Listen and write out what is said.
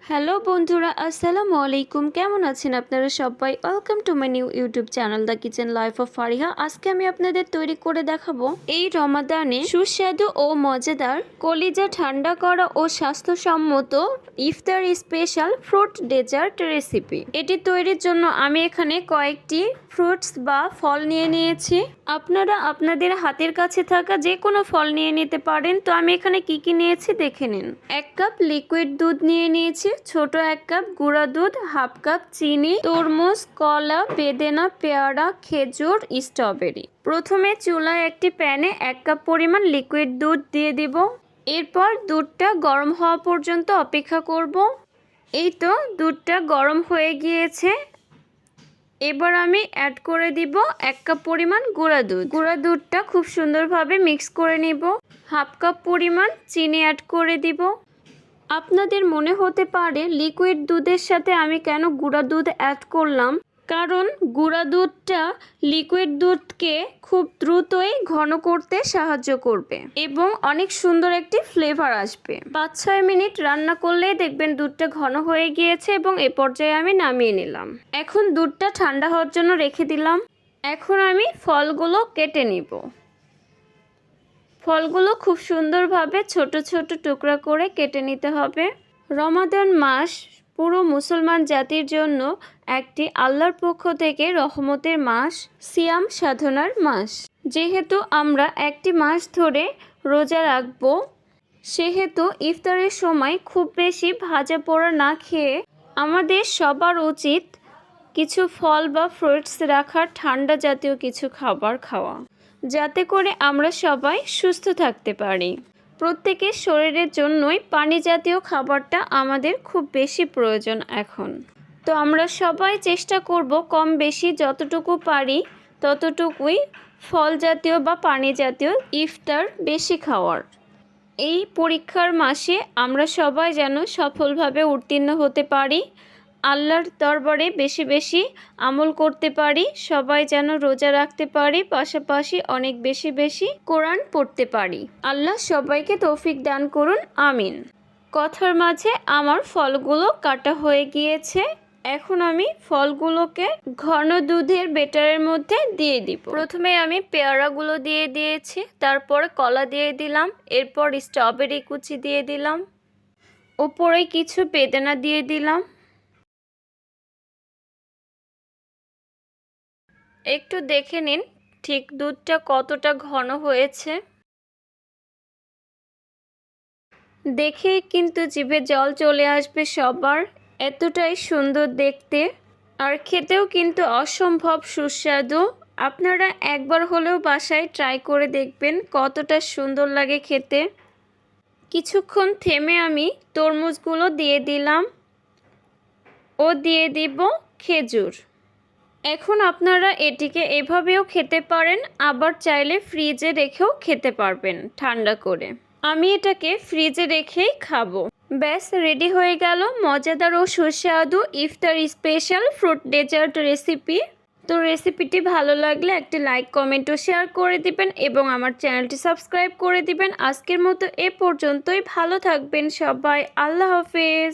Hello বন্ধুরা, আসসালামু আলাইকুম। কেমন আছেন আপনারা সবাই? Welcome to my new YouTube channel the kitchen life of Fariha. আজকে আমি আপনাদের তৈরি করে দেখাবো এই রমাদানে সুস্বাদু ও মজাদার কলিজা ঠান্ডা করা ও স্বাস্থ্যসম্মত ইফতার স্পেশাল ফ্রুট ডেজার্ট রেসিপি। এটি তৈরির জন্য আমি এখানে কয়েকটি ফ্রুটস বা ফল নিয়ে নিয়েছি। আপনারা আপনাদের হাতের কাছে থাকা যে কোনো ফল নিয়ে নিতে পারেন। তো আমি এখানে কি নিয়েছি দেখে নিন। 1 কাপ লিকুইড দুধ নিয়ে নিয়েছি, ছোট 1 কাপ গুঁড়া দুধ, হাফ কাপ চিনি, তরমুজ, কলা, বেদেনা, পেয়ারা, খেজুর, স্ট্রবেরি। প্রথমে চুলায় একটি প্যানে 1 কাপ পরিমাণ লিকুইড দুধ দিয়ে দিব। এরপর দুধটা গরম হওয়া পর্যন্ত অপেক্ষা করব। এই তো দুধটা গরম হয়ে গিয়েছে। এবার আমি অ্যাড করে দিব 1 কাপ পরিমাণ গুঁড়া দুধ। গুঁড়া দুধটা খুব সুন্দরভাবে মিক্স করে নিব। হাফ কাপ পরিমাণ চিনি অ্যাড করে দিব। আপনাদের মনে হতে পারে লিকুইড দুধের সাথে আমি কেন গুঁড়া দুধ অ্যাড করলাম, কারণ গুঁড়া দুধটা লিকুইড দুধকে খুব দ্রুতই ঘন করতে সাহায্য করবে এবং অনেক সুন্দর একটি ফ্লেভার আসবে। 5-6 মিনিট রান্না করলেই দেখবেন দুধটা ঘন হয়ে গিয়েছে এবং এ পর্যায়ে আমি নামিয়ে নিলাম। এখন দুধটা ঠান্ডা হওয়ার জন্য রেখে দিলাম। এখন আমি ফলগুলো কেটে নিব। ফলগুলো খুব সুন্দরভাবে ছোট ছোট টুকরা করে কেটে নিতে হবে। রমাদান মাস পুরো মুসলমান জাতির জন্য একটি আল্লাহর পক্ষ থেকে রহমতের মাস, সিয়াম সাধনার মাস। যেহেতু আমরা একটি মাস ধরে রোজা রাখবো, সেহেতু ইফতারের সময় খুব বেশি ভাজা পোড়া না খেয়ে আমাদের সবার উচিত কিছু ফল বা ফ্রুটস রাখার, ঠান্ডা জাতীয় কিছু খাবার খাওয়া, যাতে করে আমরা সবাই সুস্থ থাকতে পারি। প্রত্যেকের শরীরের জন্যই পানি জাতীয় খাবারটা আমাদের খুব বেশি প্রয়োজন এখন। তো আমরা সবাই চেষ্টা করব কম বেশি যতটুকু পারি ততটুকুই ফল জাতীয় বা পানি জাতীয় ইফতার বেশি খাওয়ার। এই পরীক্ষার মাসে আমরা সবাই যেন সফলভাবে উত্তীর্ণ হতে পারি, আল্লাহর দরবারে বেশি বেশি আমল করতে পারি, সবাই যেন রোজা রাখতে পারি, পাশাপাশি অনেক বেশি বেশি কোরআন পড়তে পারি। আল্লাহ সবাইকে তৌফিক দান করুন, আমিন। কথার মাঝে আমার ফলগুলো কাটা হয়ে গিয়েছে। এখন আমি ফলগুলোকে ঘন দুধের বেটারের মধ্যে দিয়ে দিব। প্রথমে আমি পেয়ারাগুলো দিয়ে দিয়েছি, তারপর কলা দিয়ে দিলাম, এরপর স্ট্রবেরি কুচি দিয়ে দিলাম, উপরে কিছু বেদানা দিয়ে দিলাম। একটু দেখে নিন ঠিক দুধটা কতটা ঘন হয়েছে। দেখেই কিন্তু জিভে জল চলে আসবে সবার, এতটাই সুন্দর দেখতে আর খেতেও কিন্তু অসম্ভব সুস্বাদু। আপনারা একবার হলেও বাসায় ট্রাই করে দেখবেন কতটা সুন্দর লাগে খেতে। কিছুক্ষণ থেমে আমি তরমুজগুলো দিয়ে দিলাম ও দিয়ে দিব খেজুর। এখন আপনারা এটিকে এভাবেও খেতে পারেন, আবার চাইলে ফ্রিজে রেখেও খেতে পারবেন ঠান্ডা করে। আমি এটাকে ফ্রিজে রেখেই খাবো। ব্যাস রেডি হয়ে গেল মজাদার ও সুস্বাদু ইফতার স্পেশাল ফ্রুট ডেজার্ট রেসিপি। তো রেসিপিটি ভালো লাগলে একটি লাইক, কমেন্ট ও শেয়ার করে দিবেন এবং আমার চ্যানেলটি সাবস্ক্রাইব করে দিবেন। আজকের মতো এ পর্যন্তই। ভালো থাকবেন সবাই। আল্লাহ হাফেজ।